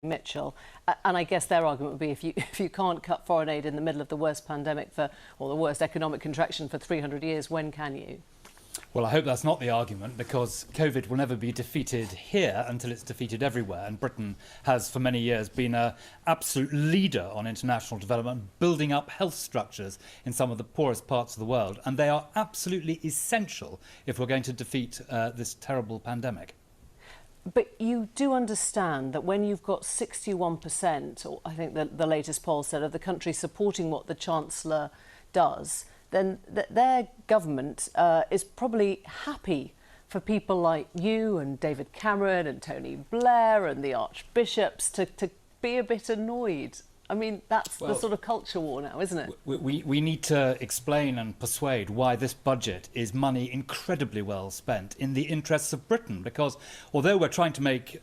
Mitchell, and I guess their argument would be if you can't cut foreign aid in the middle of the worst pandemic or the worst economic contraction for 300 years, when can you? Well, I hope that's not the argument, because COVID will never be defeated here until it's defeated everywhere. And Britain has, for many years, been an absolute leader on international development, building up health structures in some of the poorest parts of the world. And they are absolutely essential if we're going to defeat this terrible pandemic. But you do understand that when you've got 61%, or I think the latest poll said, of the country supporting what the Chancellor does, then their government is probably happy for people like you and David Cameron and Tony Blair and the archbishops to be a bit annoyed. I mean, that's the sort of culture war now, isn't it? We need to explain and persuade why this budget is money incredibly well spent in the interests of Britain, because although we're trying to make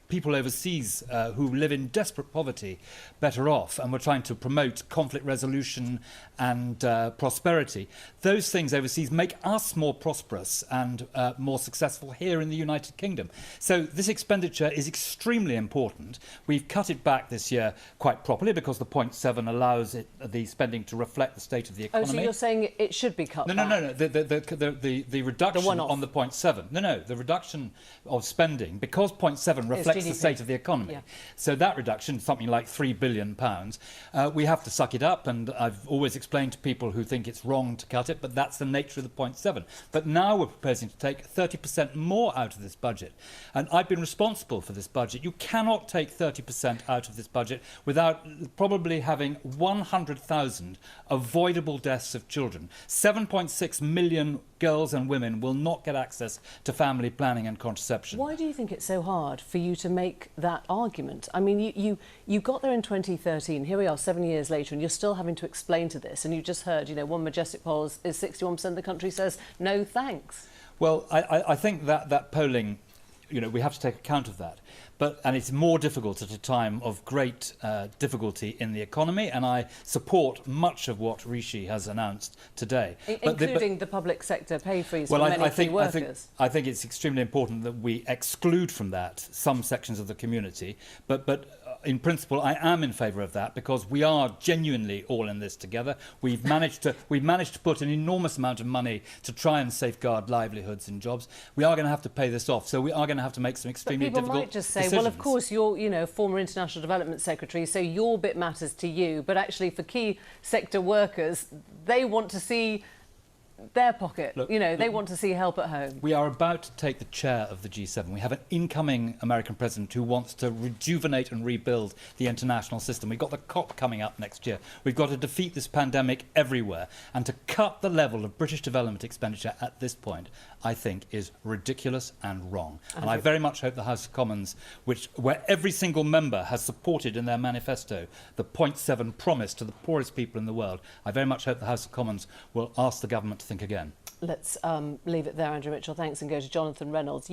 people overseas who live in desperate poverty better off, and we're trying to promote conflict resolution and prosperity, those things overseas make us more prosperous and more successful here in the United Kingdom. So this expenditure is extremely important. We've cut it back this year quite properly because the 0.7 allows the spending to reflect the state of the economy. Oh, so you're saying it should be cut back? No. The reduction on the 0.7. No, the reduction of spending, because 0.7 reflects the state of the economy. Yeah. So that reduction, something like £3 billion, we have to suck it up, and I've always explained to people who think it's wrong to cut it, but that's the nature of the 0.7. But now we're proposing to take 30% more out of this budget, and I've been responsible for this budget. You cannot take 30% out of this budget without probably having 100,000 avoidable deaths of children. 7.6 million girls and women will not get access to family planning and contraception. Why do you think it's so hard for you to make that argument? I mean, you got there in 2013. Here we are 7 years later, and you're still having to explain to this. And you just heard, one Majestic poll is 61% of the country says no thanks. Well, I think that polling, we have to take account of that. And it's more difficult at a time of great difficulty in the economy, and I support much of what Rishi has announced today. Including the public sector pay freeze for many key workers. I think it's extremely important that we exclude from that some sections of the community, but in principle, I am in favour of that, because we are genuinely all in this together. We've managed to put an enormous amount of money to try and safeguard livelihoods and jobs. We are going to have to pay this off, so we are going to have to make some extremely difficult decisions. People might just say, well, of course, you're former International Development Secretary, so your bit matters to you, but actually for key sector workers, they want to see their pocket. They want to see help at home. We are about to take the chair of the G7. We have an incoming American president who wants to rejuvenate and rebuild the international system. We've got the COP coming up next year. We've got to defeat this pandemic everywhere. And to cut the level of British development expenditure at this point, I think, is ridiculous and wrong. And I very much hope the House of Commons, where every single member has supported in their manifesto the 0.7 promise to the poorest people in the world, I very much hope the House of Commons will ask the government to think again. Let's leave it there, Andrew Mitchell. Thanks, and go to Jonathan Reynolds.